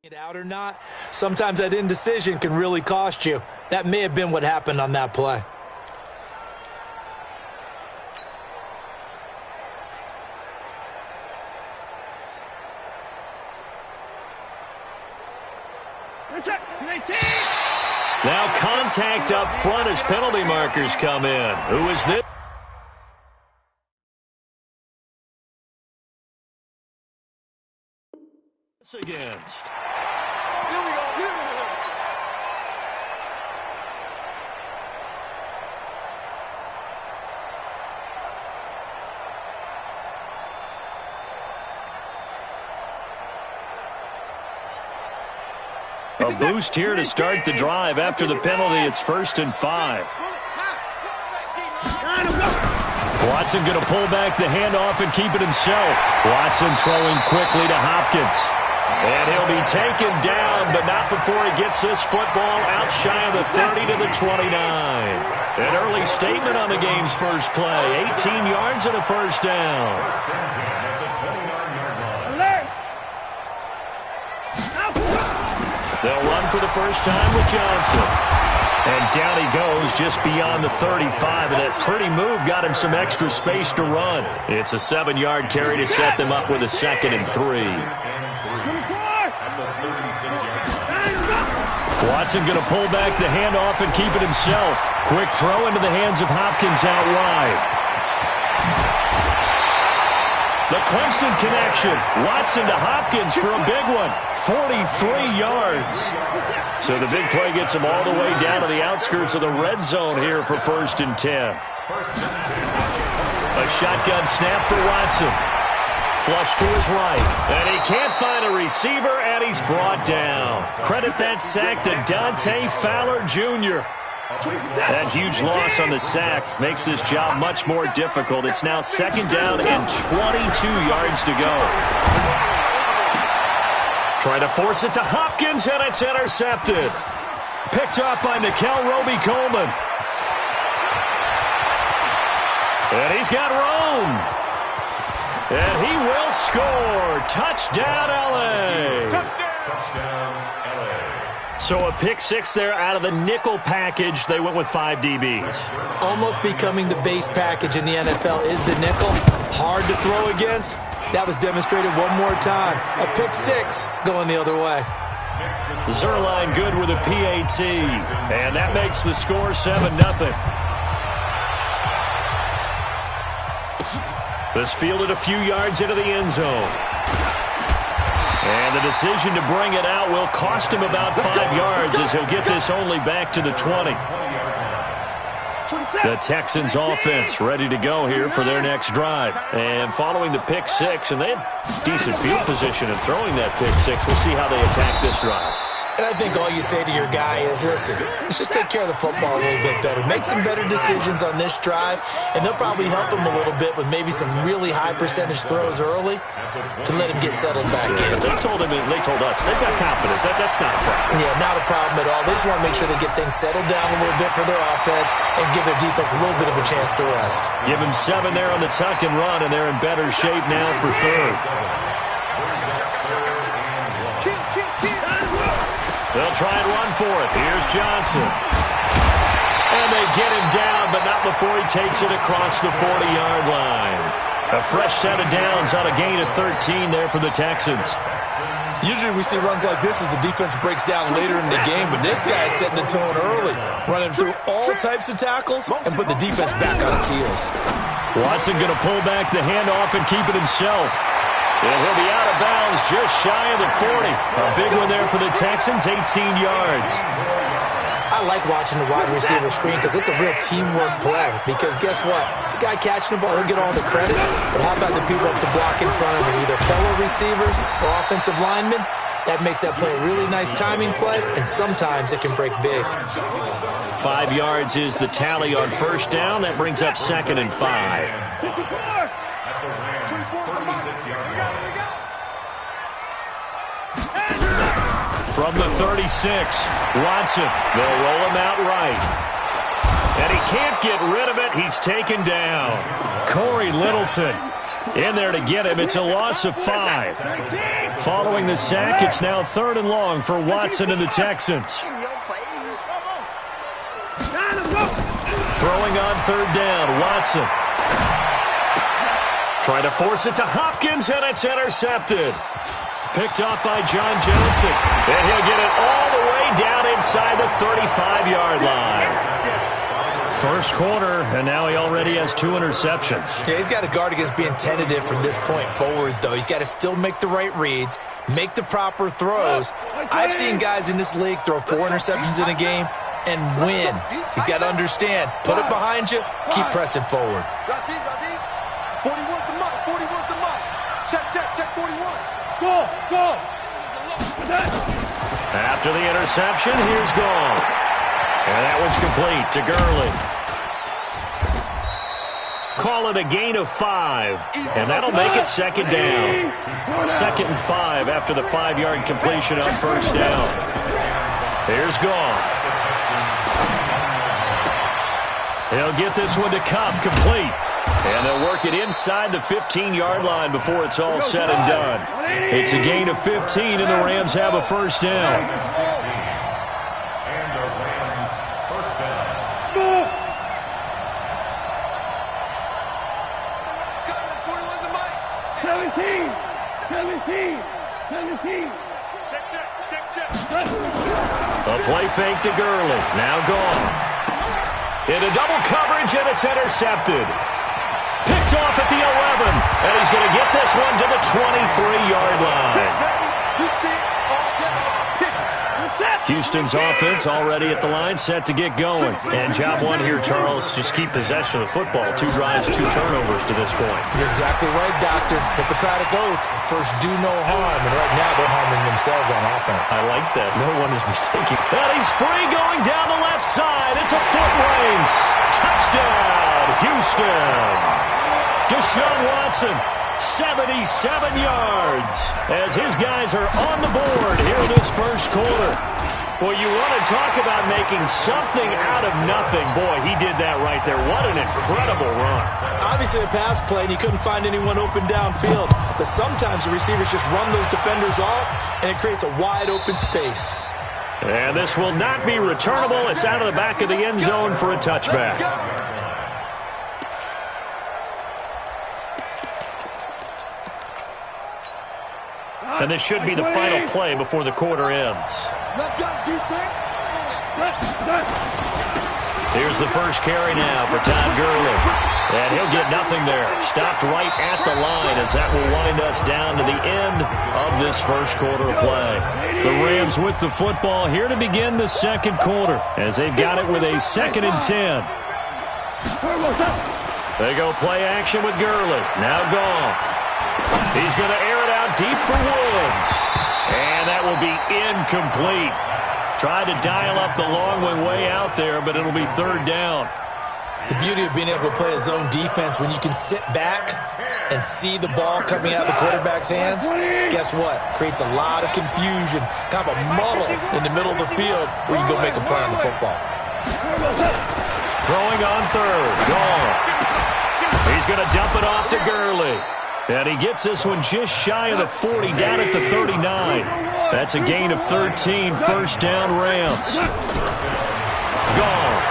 It out or not, sometimes that indecision can really cost you. That may have been what happened on that play. Now contact up front as penalty markers come in. Who is this? Against. A boost here to start the drive. After the penalty, it's 1st and 5. Watson going to pull back the handoff and keep it himself. Watson throwing quickly to Hopkins. And he'll be taken down, but not before he gets this football out shy of the 30 to the 29. An early statement on the game's first play. 18 yards and a first down. They'll run for the first time with Johnson. And down he goes just beyond the 35. And that pretty move got him some extra space to run. It's a 7-yard carry to set them up with a 2nd and 3. Watson going to pull back the handoff and keep it himself. Quick throw into the hands of Hopkins out wide. The Clemson connection. Watson to Hopkins for a big one. 43 yards. So the big play gets him all the way down to the outskirts of the red zone here for 1st and 10. A shotgun snap for Watson. Flush to his right. And he can't find a receiver, and he's brought down. Credit that sack to Dante Fowler Jr. That huge loss on the sack makes this job much more difficult. It's now 2nd down and 22 yards to go. Trying to force it to Hopkins, and it's intercepted. Picked up by Nickel Roby-Coleman. And he's got room. And he will score. Touchdown, L.A. So a pick 6 there out of the nickel package. They went with 5 DBs. Almost becoming the base package in the NFL is the nickel. Hard to throw against. That was demonstrated one more time. A pick 6 going the other way. Zuerlein good with a PAT. And that makes the score 7-0. This fielded a few yards into the end zone. And the decision to bring it out will cost him about 5 yards as he'll get this only back to the 20. The Texans offense ready to go here for their next drive. And following the pick 6, and they had decent field position in throwing that pick 6. We'll see how they attack this drive. And I think all you say to your guy is, listen, let's just take care of the football a little bit better. Make some better decisions on this drive, and they'll probably help him a little bit with maybe some really high percentage throws early to let him get settled back in. They told us, they've got confidence. That's not a problem. Yeah, not a problem at all. They just want to make sure they get things settled down a little bit for their offense and give their defense a little bit of a chance to rest. Give him 7 there on the tuck and run, and they're in better shape now for 3rd. They'll try and run for it. Here's Johnson. And they get him down, but not before he takes it across the 40-yard line. A fresh set of downs on a gain of 13 there for the Texans. Usually we see runs like this as the defense breaks down later in the game, but this guy is setting the tone early, running through all types of tackles and put the defense back on its heels. Watson going to pull back the handoff and keep it himself. And he'll be out of bounds just shy of the 40. A big one there for the Texans, 18 yards. I like watching the wide receiver screen because it's a real teamwork play. Because guess what? The guy catching the ball, he'll get all the credit. But how about the people up to block in front of him, either fellow receivers or offensive linemen? That makes that play a really nice timing play, and sometimes it can break big. 5 yards is the tally on 1st down. That brings up 2nd and 5. From the 36, Watson. They'll roll him out right. And he can't get rid of it. He's taken down. Corey Littleton In there to get him. It's a loss of 5. Following the sack, it's now 3rd and long for Watson and the Texans. Throwing on 3rd down, Watson. Trying to force it to Hopkins, and it's intercepted. Picked off by John Johnson. And he'll get it all the way down inside the 35-yard line. First quarter, and now he already has 2 interceptions. Yeah, he's got to guard against being tentative from this point forward, though. He's got to still make the right reads, make the proper throws. I've seen guys in this league throw 4 interceptions in a game and win. He's got to understand, put it behind you, keep pressing forward. 41's the mark, 41's the mark. Check 41. Go. After the interception, here's Goff. And that one's complete to Gurley. Call it a gain of 5. And that'll make it 2nd down. 2nd and 5 after the 5-yard completion on 1st down. Here's Goff. He'll get this one to Kupp, complete. And they'll work it inside the 15-yard line before it's all said and done. It's a gain of 15, and the Rams have a 1st down. A play fake to Gurley. Now gone. Into double coverage, and it's intercepted. Picked off at the 11. And he's going to get this one to the 23-yard line. Houston's offense already at the line, set to get going. And job 1 here, Charles, just keep possession of the football. 2 drives, 2 turnovers to this point. You're exactly right, Doctor. Hippocratic oath. First, do no harm. And right now, they're harming themselves on offense. I like that. No one is mistaken. And he's free going down the left side. It's a foot race. Touchdown, Houston. Deshaun Watson, 77 yards, as his guys are on the board here in this first quarter. Well, you want to talk about making something out of nothing. Boy, he did that right there. What an incredible run. Obviously a pass play, and he couldn't find anyone open downfield. But sometimes the receivers just run those defenders off, and it creates a wide open space. And this will not be returnable. It's out of the back of the end zone for a touchback. And this should be the final play before the quarter ends. Let's go, defense. Here's the first carry now for Todd Gurley. And he'll get nothing there. Stopped right at the line as that will wind us down to the end of this first quarter of play. The Rams with the football here to begin the second quarter as they've got it with a 2nd and 10. They go play action with Gurley. Now Goff. He's going to air it out deep for Woods. And that will be incomplete. Tried to dial up the long one way out there, but it'll be 3rd down. The beauty of being able to play a zone defense when you can sit back and see the ball coming out of the quarterback's hands, guess what? Creates a lot of confusion, kind of a muddle in the middle of the field where you can go make a play on the football. Throwing on 3rd. Goff. He's going to dump it off to Gurley. And he gets this one just shy of the 40, down at the 39. That's a gain of 13, 1st down Rams. Goff.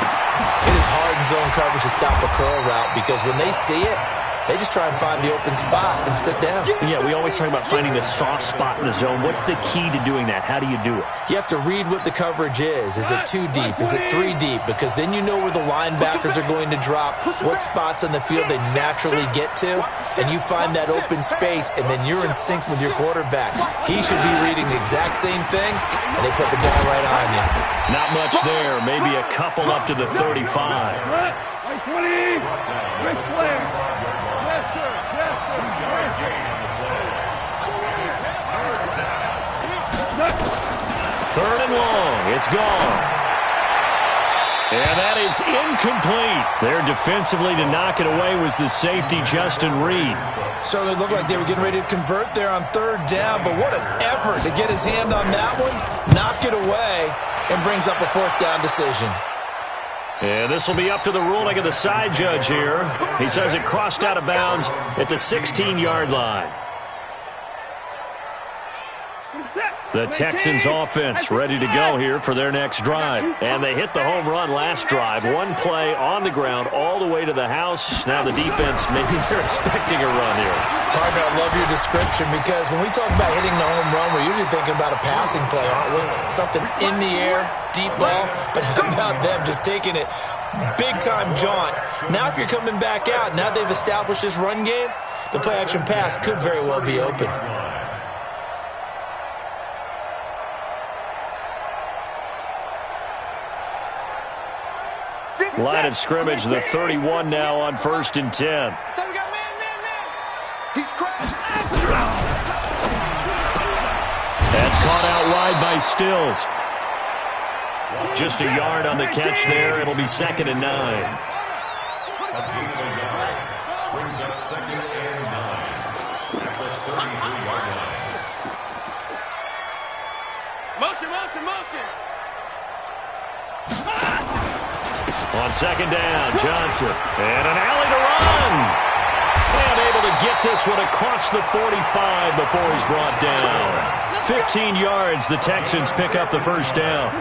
It is hard in zone coverage to stop a curl route because when they see it, they just try and find the open spot and sit down. Yeah, we always talk about finding the soft spot in the zone. What's the key to doing that? How do you do it? You have to read what the coverage is. Is it 2 deep? Is it 3 deep? Because then you know where the linebackers are going to drop, what spots on the field they naturally get to, and you find that open space, and then you're in sync with your quarterback. He should be reading the exact same thing, and they put the ball right on you. Not much there. Maybe a couple up to the 35. 20. Ric Flair. Third and long. It's gone. And that is incomplete. There defensively to knock it away was the safety, Justin Reed. Certainly looked like they were getting ready to convert there on 3rd down, but what an effort to get his hand on that one, knock it away, and brings up a 4th down decision. And this will be up to the ruling of the side judge here. He says it crossed out of bounds at the 16-yard line. The Texans offense ready to go here for their next drive. And they hit the home run last drive. One play on the ground all the way to the house. Now the defense, maybe they're expecting a run here. Partner, I love your description because when we talk about hitting the home run, we're usually thinking about a passing play, aren't we? Something in the air, deep ball. But how about them just taking it big-time jaunt? Now if you're coming back out, now they've established this run game, the play-action pass could very well be open. Line of scrimmage, the 31 now on 1st and 10. So we got man. He's crashed. That's caught out wide by Stills. Just a yard on the catch there. It'll be 2nd and 9. Brings up 2nd and 9 at the 33-yard line. Motion. On 2nd down, Johnson. And an alley to run. And able to get this one across the 45 before he's brought down. 15 yards, the Texans pick up the first down.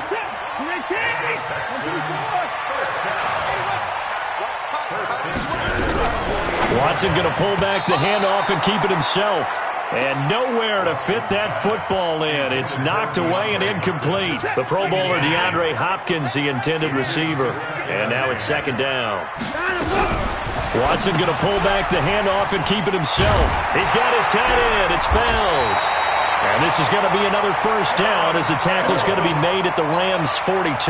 Watson going to pull back the handoff and keep it himself. And nowhere to fit that football in. It's knocked away and incomplete. The Pro Bowler DeAndre Hopkins, the intended receiver. And now it's 2nd down. Watson going to pull back the handoff and keep it himself. He's got his tight end. It's Fells. And this is going to be another first down as the tackle's going to be made at the Rams' 42.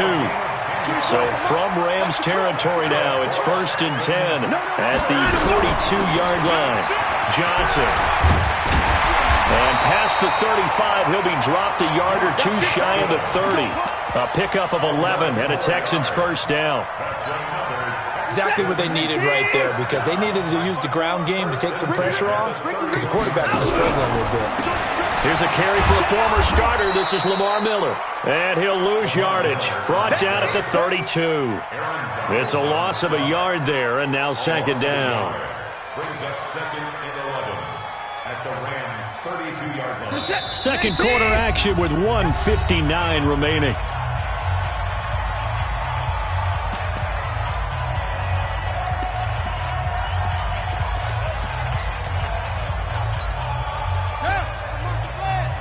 So from Rams territory now, it's 1st and 10 at the 42-yard line. Johnson. And past the 35, he'll be dropped a yard or two shy of the 30. A pickup of 11 and a Texans first down. Exactly what they needed right there because they needed to use the ground game to take some pressure off because the quarterback's been struggling a little bit. Here's a carry for a former starter. This is Lamar Miller. And he'll lose yardage. Brought down at the 32. It's a loss of a yard there, and now 2nd down. Brings up 2nd and 11 at the Rams' 32-yard line. Second quarter action with 1:59 remaining.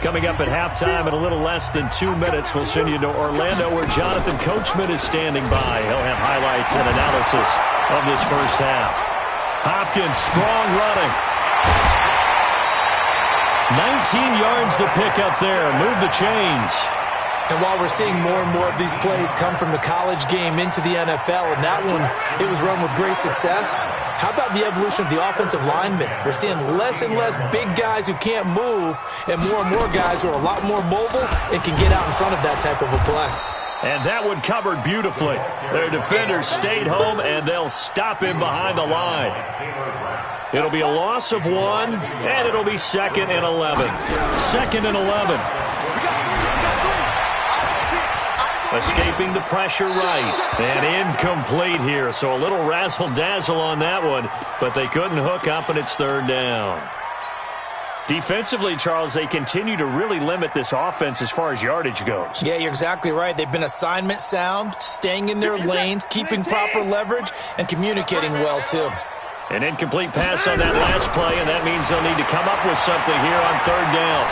Coming up at halftime in a little less than 2 minutes, we'll send you to Orlando where Jonathan Coachman is standing by. He'll have highlights and analysis of this first half. Hopkins, strong running. 19 yards to pick up there. Move the chains. And while we're seeing more and more of these plays come from the college game into the NFL, and that one, it was run with great success, how about the evolution of the offensive linemen? We're seeing less and less big guys who can't move and more guys who are a lot more mobile and can get out in front of that type of a play. And that one covered beautifully. Their defenders stayed home, and they'll stop him behind the line. It'll be a loss of 1, and it'll be 2nd and 11. 2nd and 11. Escaping the pressure right. And incomplete here. So a little razzle-dazzle on that one. But they couldn't hook up, and it's 3rd down. Defensively, Charles, they continue to really limit this offense as far as yardage goes. Yeah, you're exactly right. They've been assignment sound, staying in their lanes, keeping proper leverage, and communicating well, too. An incomplete pass on that last play, and that means they'll need to come up with something here on 3rd down.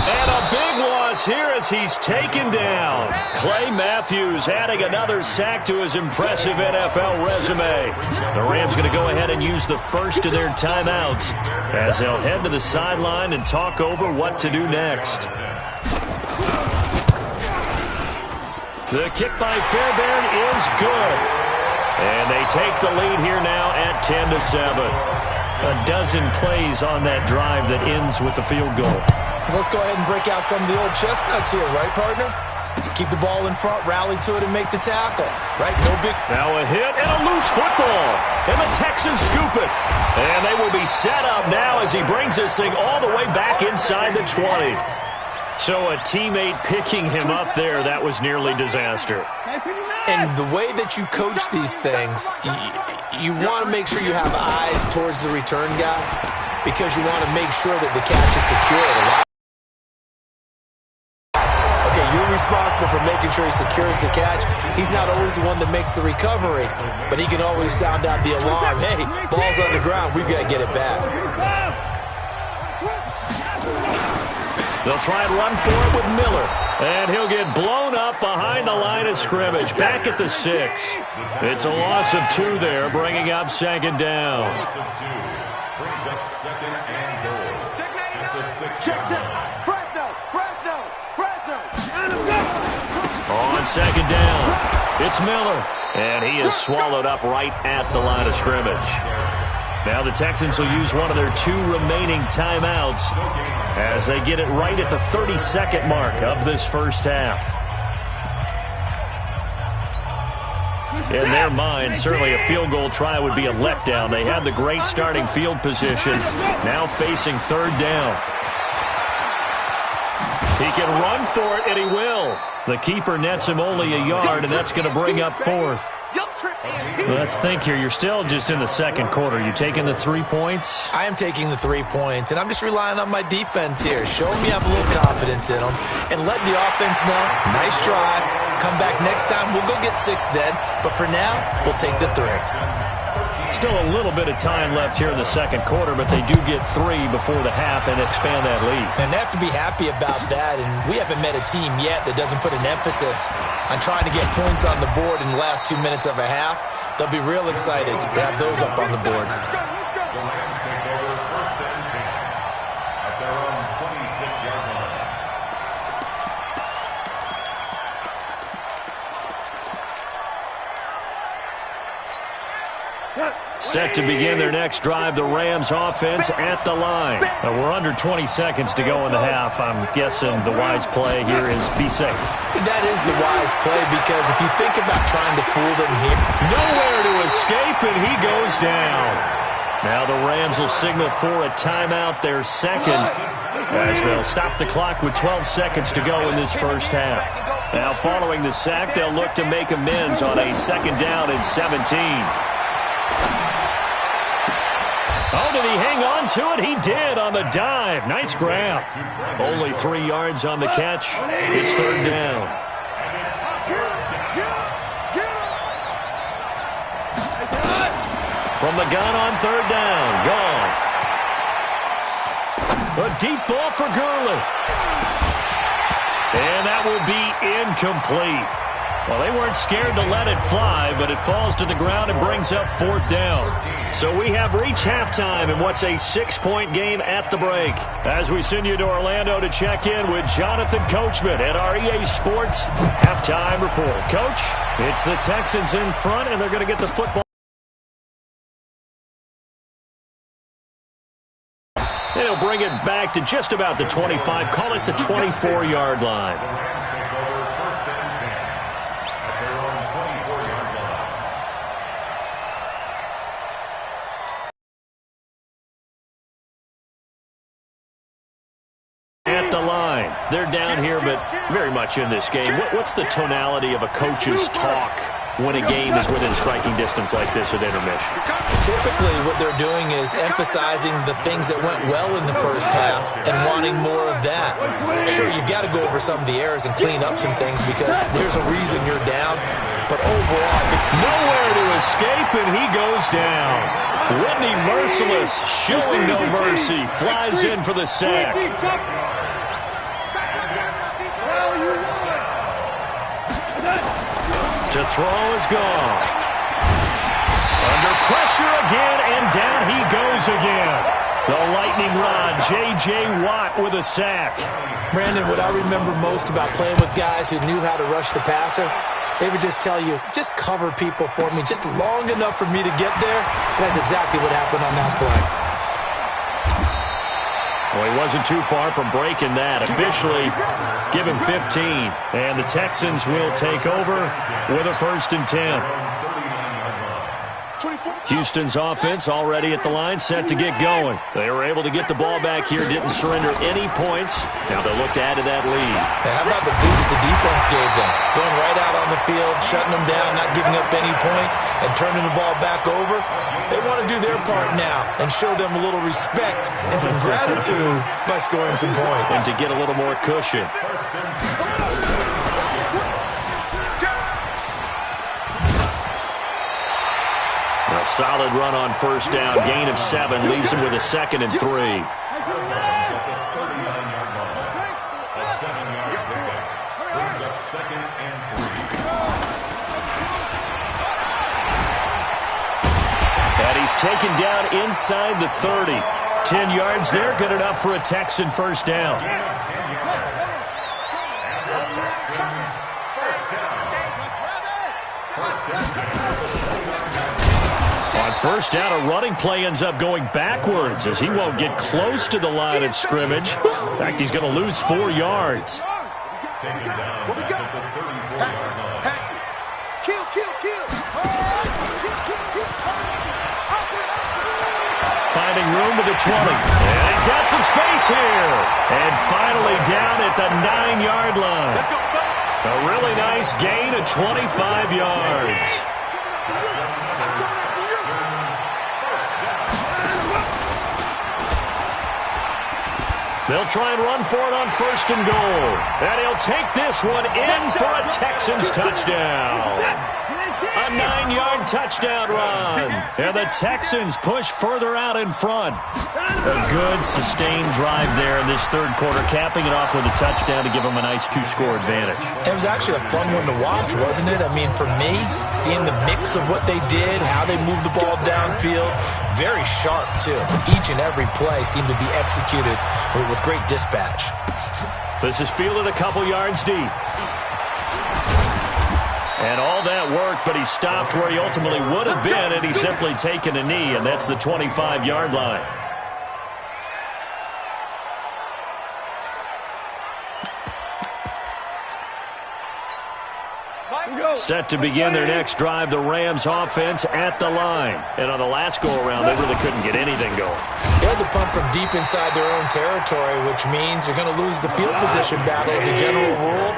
And a big loss here as he's taken down. Clay Matthews adding another sack to his impressive NFL resume. The Rams going to go ahead and use the first of their timeouts as they'll head to the sideline and talk over what to do next. The kick by Fairbairn is good. And they take the lead here now at 10-7. A dozen plays on that drive that ends with the field goal. Let's go ahead and break out some of the old chestnuts here, right, partner? Keep the ball in front, rally to it, and make the tackle, right? No big... Now a hit and a loose football. And the Texans scoop it. And they will be set up now as he brings this thing all the way back inside the 20. So a teammate picking him up there, that was nearly disaster. And the way that you coach these things, you want to make sure you have eyes towards the return guy because you want to make sure that the catch is secure. Okay, you're responsible for making sure he secures the catch. He's not always the one that makes the recovery, but he can always sound out the alarm. Hey, ball's on the ground. We've got to get it back. They'll try and run for it with Miller. And he'll get blown up behind the line of scrimmage. Back at the 6. It's a loss of 2 there, bringing up second down. Loss of 2 brings up second and goal. At the 6-yard line. On second down, it's Miller. And he is swallowed up right at the line of scrimmage. Now the Texans will use one of their 2 remaining timeouts as they get it right at the 32nd mark of this first half. In their mind, certainly a field goal try would be a letdown. They had the great starting field position, now facing third down. He can run for it, and he will. The keeper nets him only a yard, and that's going to bring up fourth. Let's think here. You're still just in the second quarter. You taking the 3 points? I am taking the 3 points, and I'm just relying on my defense here. Show me I have a little confidence in them, and let the offense know, nice drive. Come back next time. We'll go get 6 then, but for now, we'll take the 3. Still a little bit of time left here in the second quarter, but they do get 3 before the half and expand that lead. And they have to be happy about that, and we haven't met a team yet that doesn't put an emphasis on trying to get points on the board in the last 2 minutes of a half. They'll be real excited to have those up on the board. The Rams take over first and 10 at their own 26-yard line. Set to begin their next drive, the Rams offense at the line. We're under 20 seconds to go in the half. I'm guessing the wise play here is be safe. That is the wise play because if you think about trying to fool them here. Nowhere to escape, and he goes down. Now the Rams will signal for a timeout, their second, as they'll stop the clock with 12 seconds to go in this first half. Now following the sack, they'll look to make amends on a second down and 17. Oh, did he hang on to it? He did on the dive. Nice grab. Only 3 yards on the catch. It's third down. From the gun on third down. Goff. A deep ball for Gurley. And that will be incomplete. Well, they weren't scared to let it fly, but it falls to the ground and brings up fourth down. So we have reached halftime in what's a 6-point game at the break. As we send you to Orlando to check in with Jonathan Coachman at our EA Sports Halftime Report. Coach, it's the Texans in front, and they're going to get the football. They'll bring it back to just about the 25. Call it the 24-yard line. At the line. They're down here, but very much in this game. What's the tonality of a coach's talk when a game is within striking distance like this at intermission? Typically, what they're doing is emphasizing the things that went well in the first half and wanting more of that. Sure, you've got to go over some of the errors and clean up some things because there's a reason you're down. But overall, nowhere to escape, and he goes down. Whitney Merciless, showing no mercy, flies in for the sack. To throw is Goff. Under pressure again, and down he goes again. The lightning rod, J.J. Watt with a sack. Brandon, what I remember most about playing with guys who knew how to rush the passer, they would just tell you, just cover people for me, just long enough for me to get there. And that's exactly what happened on that play. Well, he wasn't too far from breaking that. Officially, give him 15. And the Texans will take over with a 1st and 10. Houston's offense already at the line, set to get going. They were able to get the ball back here, didn't surrender any points. Now they'll look to add to that lead. Hey, how about the boost the defense gave them? Going right out on the field, shutting them down, not giving up any points, and turning the ball back over. They want to do their part now and show them a little respect and some gratitude by scoring some points. And to get a little more cushion. A solid run on first down, gain of 7, leaves him with a 2nd and 3. A 7-yard pickup brings up 2nd and 3. And he's taken down inside the 30. 10 yards there, good enough for a Texan first down. On first down, a running play ends up going backwards as he won't get close to the line of scrimmage. In fact, he's going to lose 4 yards. Taken down at the 34-yard line. Kill. Finding room to the 20. And he's got some space here. And finally down at the 9-yard line. A really nice gain of 25 yards. They'll try and run for it on 1st and goal. And he'll take this one in for a Texans touchdown. A 9-yard touchdown run. And the Texans push further out in front. A good, sustained drive there in this third quarter, capping it off with a touchdown to give them a nice 2-score advantage. It was actually a fun one to watch, wasn't it? I mean, for me, seeing the mix of what they did, how they moved the ball downfield, very sharp, too. Each and every play seemed to be executed with great dispatch. This is fielded a couple yards deep. And all that work, but he stopped where he ultimately would have been, and he's simply taken a knee, and that's the 25-yard line. Set to begin their next drive, the Rams offense at the line. And on the last go-around, they really couldn't get anything going. They had to pump from deep inside their own territory, which means you're going to lose the field position battle as a general rule.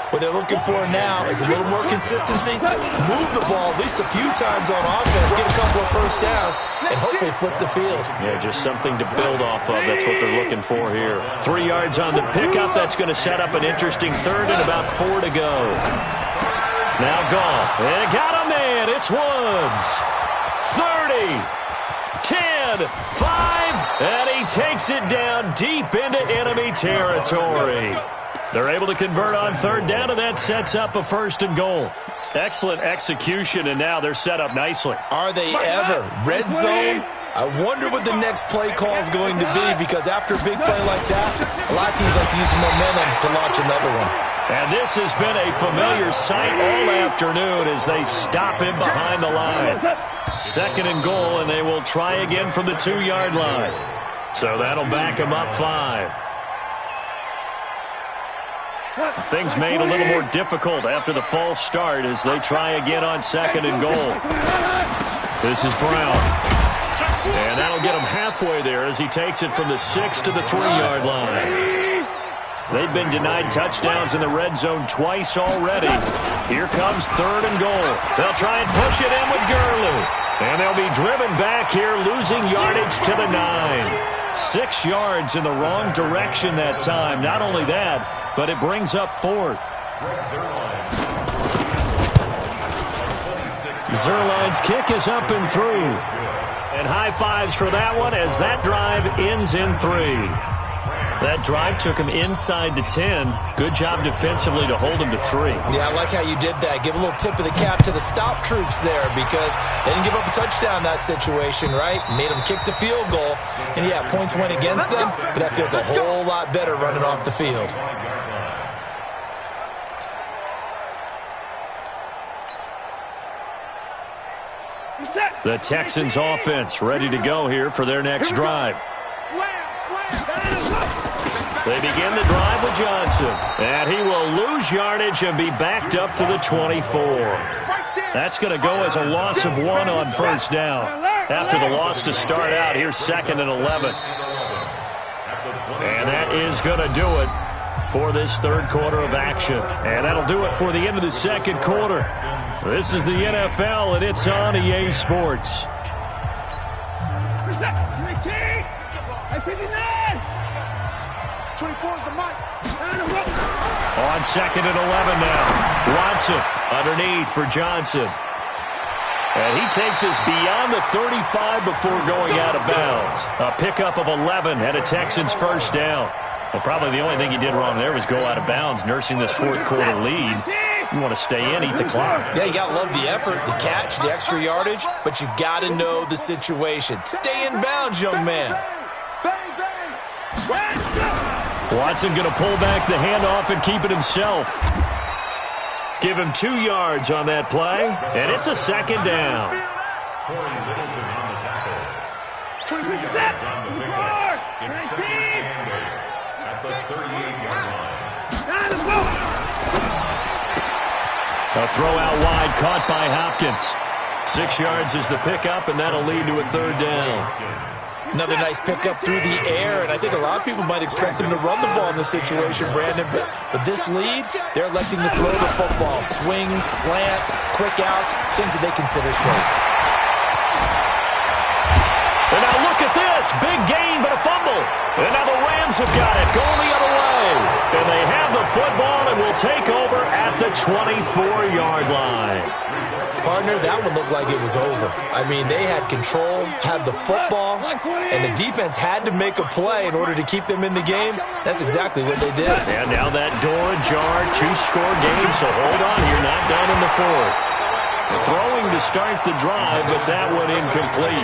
What they're looking for now is a little more consistency, move the ball at least a few times on offense, get a couple of first downs, and hopefully flip the field. Yeah, just something to build off of. That's what they're looking for here. 3 yards on the pickup. That's going to set up an interesting third and about 4 to go. Now Goff. And got a man. It's Woods. 30. 10. 5. And he takes it down deep into enemy territory. They're able to convert on third down, and that sets up a 1st and goal. Excellent execution, and now they're set up nicely. Are they ever? Red zone? I wonder what the next play call is going to be, because after a big play like that, a lot of teams like to use the momentum to launch another one. And this has been a familiar sight all afternoon as they stop him behind the line. 2nd and goal, and they will try again from the 2-yard line. So that'll back him up 5. Things made a little more difficult after the false start as they try again on 2nd and goal. This is Brown. And that'll get him halfway there as he takes it from the 6 to the 3-yard line. They've been denied touchdowns in the red zone twice already. Here comes 3rd and goal. They'll try and push it in with Gurley. And they'll be driven back here, losing yardage to the 9. 6 yards in the wrong direction that time. Not only that, but it brings up 4th. Zerline's kick is up and through. And high fives for that one as that drive ends in 3. That drive took him inside the 10. Good job defensively to hold him to 3. Yeah, I like how you did that. Give a little tip of the cap to the stop troops there, because they didn't give up a touchdown in that situation, right? Made them kick the field goal. And yeah, points went against them, but that feels a whole lot better running off the field. The Texans offense ready to go here for their next drive. They begin the drive with Johnson. And he will lose yardage and be backed up to the 24. Right there. That's going to go as a loss of 1 on first down. After the loss to start out, here's 2nd and 11. And that is going to do it for this third quarter of action. And that'll do it for the end of the second quarter. This is the NFL, and it's on EA Sports. 24 is the mic. On 2nd and 11 now. Watson underneath for Johnson. And he takes us beyond the 35 before going out of bounds. A pickup of 11 and a Texans first down. Well, probably the only thing he did wrong there was go out of bounds, nursing this fourth quarter lead. You want to stay in, eat the clock. Yeah, you got to love the effort, the catch, the extra yardage, but you got to know the situation. Stay in bounds, young man. Watson going to pull back the handoff and keep it himself. Give him 2 yards on that play, and it's a second down. Corey Littleton on the tackle. 2 yards on the pickup. It's 2nd and 8 at the 38-yard line. A throw out wide caught by Hopkins. 6 yards is the pickup, and that'll lead to a third down. Another nice pickup through the air, and I think a lot of people might expect him to run the ball in this situation, Brandon, but with this lead, they're electing to throw the football. Swings, slants, quick outs, things that they consider safe. And now look at this. Big gain, but a fumble. And now the Rams have got it, going the other way. And they have the football and will take over at the 24-yard line. Partner, that one looked like it was over. I mean, they had control, had the football, and the defense had to make a play in order to keep them in the game. That's exactly what they did. And now that door ajar, 2-score game, so hold on, you're not done in the fourth. Throwing to start the drive, but that one incomplete.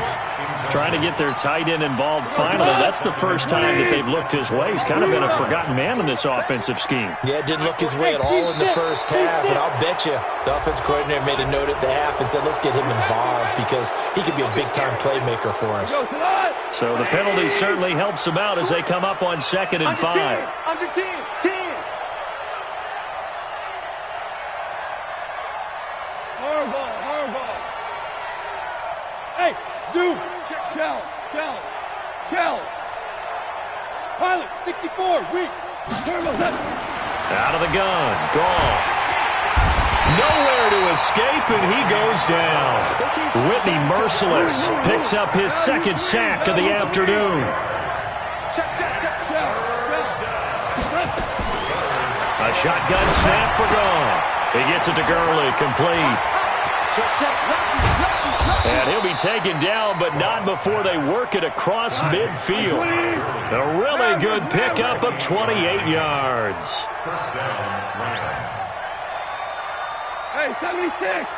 Trying to get their tight end involved finally. That's the first time that they've looked his way. He's kind of been a forgotten man in this offensive scheme. Yeah, it didn't look his way at all in the first half, and I'll bet you the offense coordinator made a note at the half and said, let's get him involved because he could be a big-time playmaker for us. So the penalty certainly helps them out as they come up on 2nd and 5. Under 10. Hard ball. Hey, Zoom. Shell. Pilot, 64, weak. Out of the gun, Goff. Nowhere to escape, and he goes down. Whitney Merciless picks up his 2nd sack of the afternoon. A shotgun snap for Goff. He gets it to Gurley, complete. And he'll be taken down, but not before they work it across midfield. A really good pickup of 28 yards. First down, Rams. Hey, 76.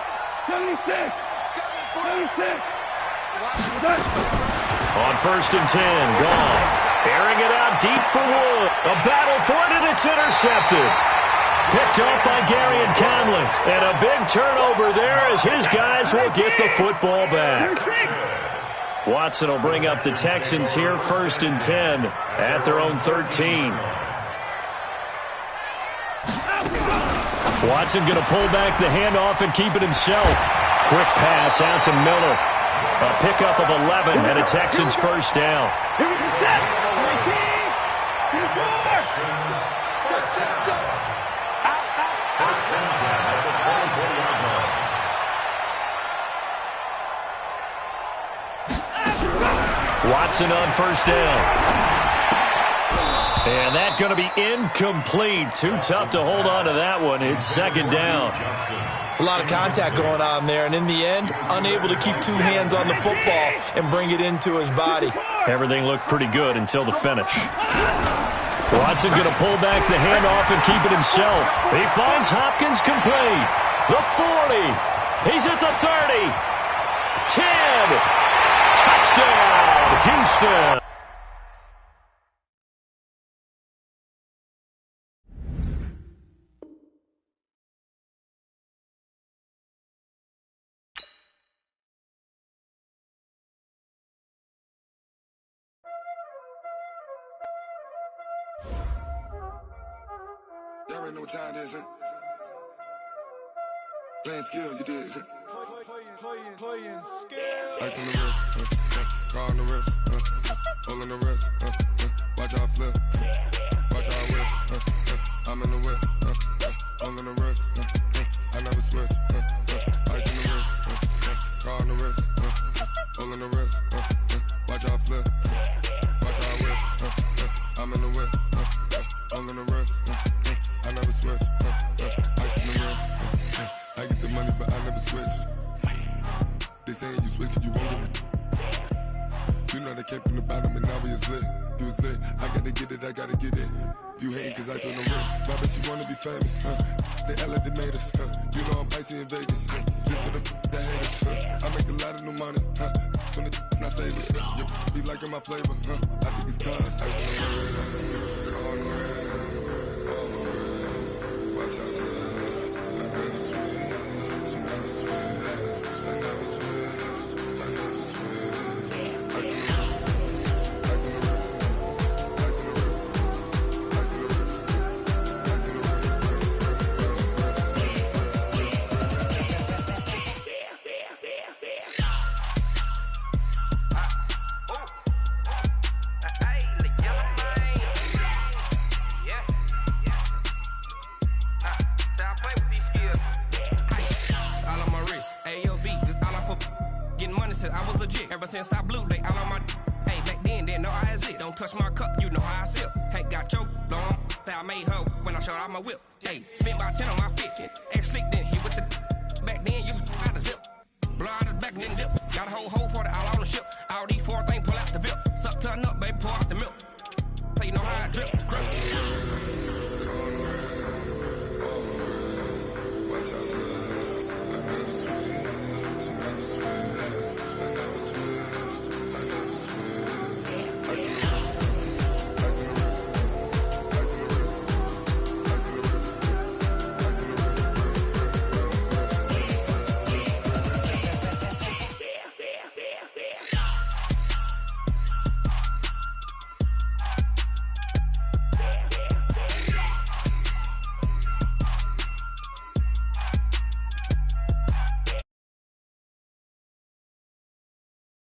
On 1st and 10, Goff airing it out deep for Wood. A battle for it, and it's intercepted. Picked off by Garyon Conley. And a big turnover there as his guys will get the football back. Watson will bring up the Texans here, 1st and 10 at their own 13. Watson going to pull back the handoff and keep it himself. Quick pass out to Miller. A pickup of 11 and a Texans first down. Watson on first down. And that's going to be incomplete. Too tough to hold on to that one. It's 2nd down. It's a lot of contact going on there, and in the end, unable to keep 2 hands on the football and bring it into his body. Everything looked pretty good until the finish. Watson going to pull back the handoff and keep it himself. He finds Hopkins complete. The 40. He's at the 30. 10. Touchdown, Houston. Y'all already know what time it is, huh? Playing skills, you did. playing skill. Ice on the wrist, car on the wrist, all on the wrist, watch how I flip, watch how I whip, I'm in the whip, all on the wrist, I never switch, ice on the wrist, car on the wrist, all on the wrist, watch how I flip, watch how I whip, I'm in the whip, all on the wrist, I never switch, ice on the wrist, I get the money but I never switch. They saying you switch cause you won't get it. You know they came from the bottom and now we is lit. You was lit, I gotta get it, I gotta get it. You hating cause ice on the wrist. Why bet you wanna be famous, They act like they made us, You know I'm icy in Vegas, This for the that hate us, I make a lot of new money, When the not savers, You be liking my flavor, I think it's cause ice on the wrist, car on the wrist, all on the wrist, watch out for this. I never switch, I never switch. I never switch, I never switch. Ice on the wrist, ice on the wrist, ice on the wrist, ice on the wrist, ice on the wrist, I was legit. Ever since I blew, they all on my hey, back then, didn't know I exist. Don't touch my cup, you know how I sip. Hey, got your long, that I made her when I showed out my whip. Hey, spent about 10 on my fit. Ex slick, then hit with the back then, used to out the zip. Blow out his back and then dip. Got a whole party all on the ship. All these